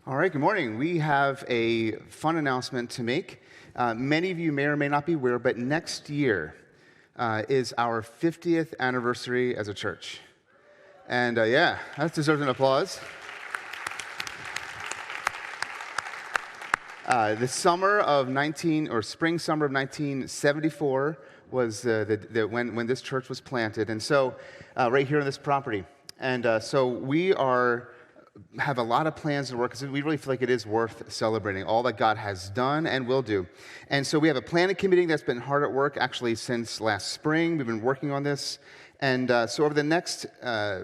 All right, good morning. We have a fun announcement to make. Many of you may or may not be aware, but next year is our 50th anniversary as a church. And yeah, that deserves an applause. The summer of spring summer of 1974 was when this church was planted, and so right here on this property. And so we have a lot of plans to work because we really feel like it is worth celebrating all that God has done and will do. And so we have a planning committee that's been hard at work actually since last spring. We've been working on this. And so over the next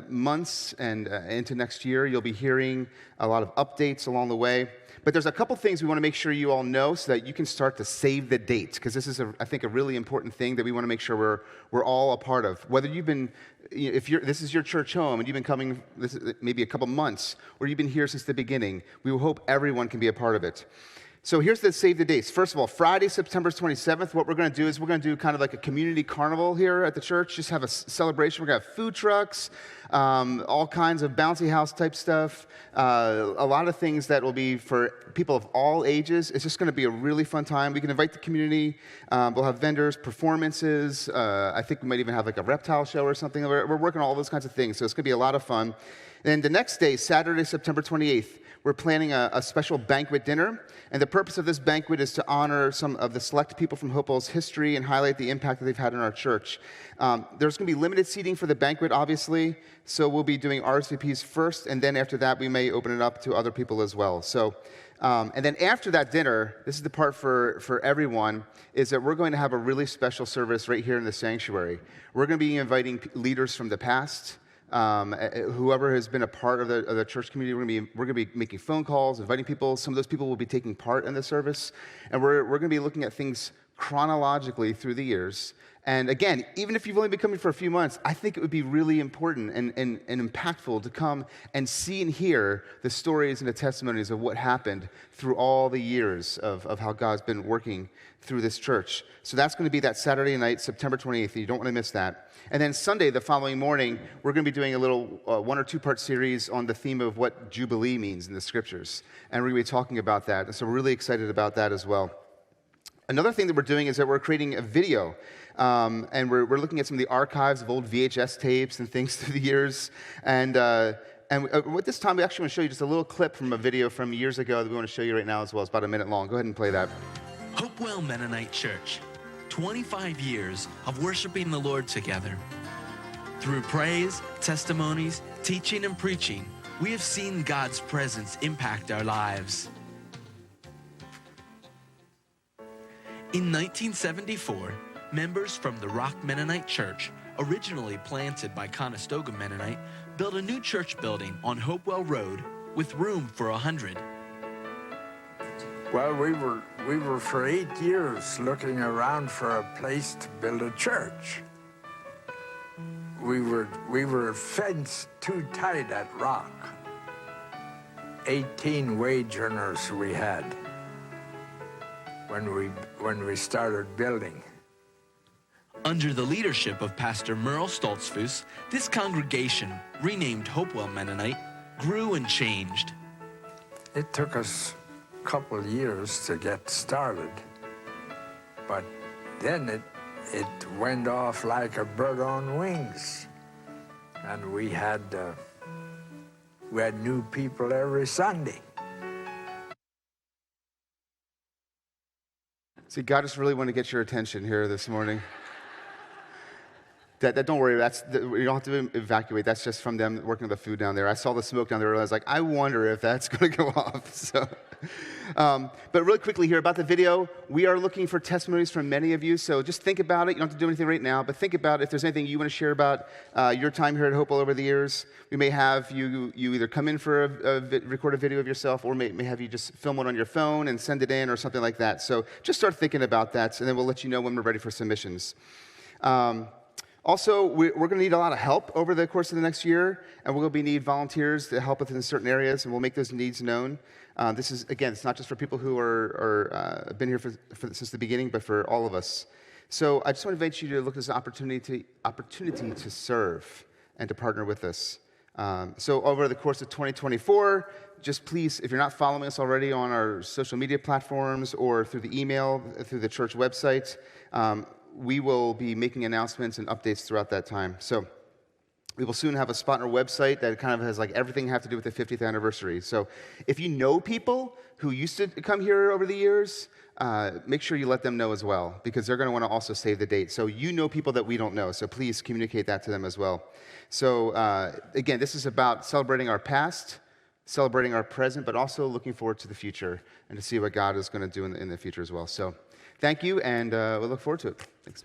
months and into next year, you'll be hearing a lot of updates along the way. But there's a couple things we want to make sure you all know so that you can start to save the dates, because this is, I think, a really important thing that we want to make sure we're all a part of. Whether you've been, this is your church home and you've been coming maybe a couple months, or you've been here since the beginning, we hope everyone can be a part of it. So here's the save the dates. First of all, Friday, September 27th, what we're going to do is we're going to do kind of like a community carnival here at the church, just have a celebration. We're going to have food trucks, all kinds of bouncy house type stuff, a lot of things that will be for people of all ages. It's just going to be a really fun time. We can invite the community. We'll have vendors, performances. I think we might even have like a reptile show or something. We're working on all those kinds of things, so it's going to be a lot of fun. And the next day, Saturday, September 28th, we're planning a special banquet dinner, and the purpose of this banquet is to honor some of the select people from Hopewell's history and highlight the impact that they've had in our church. There's going to be limited seating for the banquet, obviously, so we'll be doing RSVPs first, and then after that, we may open it up to other people as well. So, and then after that dinner, this is the part for everyone, is that we're going to have a really special service right here in the sanctuary. We're going to be inviting leaders from the past. Whoever has been a part of the church community, we're going to be making phone calls, inviting people. Some of those people will be taking part in the service, and we're going to be looking at things chronologically through the years. And again, even if you've only been coming for a few months, I think it would be really important and impactful to come and see and hear the stories and the testimonies of what happened through all the years of how God's been working through this church. So that's going to be that Saturday night, September 28th, and you don't want to miss that. And then Sunday, the following morning, we're going to be doing a little one or two-part series on the theme of what Jubilee means in the Scriptures. And we're going to be talking about that. And so we're really excited about that as well. Another thing that we're doing is that we're creating a video. And we're looking at some of the archives of old VHS tapes and things through the years. And with this time, we actually want to show you just a little clip from a video from years ago that we want to show you right now as well. It's about a minute long. Go ahead and play that. Hopewell Mennonite Church. 25 years of worshiping the Lord together. Through praise, testimonies, teaching, and preaching, we have seen God's presence impact our lives. In 1974, members from the Rock Mennonite Church, originally planted by Conestoga Mennonite, built a new church building on Hopewell Road with room for 100. Well, we were for 8 years looking around for a place to build a church. We were fenced too tight at Rock. 18 wage earners we had when we started building. Under the leadership of Pastor Merle Stoltzfus, this congregation, renamed Hopewell Mennonite, grew and changed. It took us couple of years to get started, but then it went off like a bird on wings, and we had new people every Sunday. See, God just really want to get your attention here this morning. That don't worry, you don't have to evacuate. That's just from them working the food down there. I saw the smoke down there, and I was like, I wonder if that's going to go off. So, but really quickly here about the video, we are looking for testimonies from many of you. So just think about it. You don't have to do anything right now, but think about if there's anything you want to share about your time here at Hopewell over the years. We may have you either come in for record a video of yourself, or may have you just film it on your phone and send it in, or something like that. So just start thinking about that, and then we'll let you know when we're ready for submissions. Also, we're going to need a lot of help over the course of the next year, and we're going to need volunteers to help us in certain areas, and we'll make those needs known. This is, again, it's not just for people who are been here since the beginning, but for all of us. So I just want to invite you to look at this opportunity to serve and to partner with us. So over the course of 2024, just please, if you're not following us already on our social media platforms or through the email, through the church website, we will be making announcements and updates throughout that time. So we will soon have a spot on our website that kind of has like everything have to do with the 50th anniversary. So if you know people who used to come here over the years, make sure you let them know as well, because they're going to want to also save the date. So you know people that we don't know, so please communicate that to them as well. So again, this is about celebrating our past, celebrating our present, but also looking forward to the future and to see what God is going to do in the future as well. So thank you, and we look forward to it. Thanks.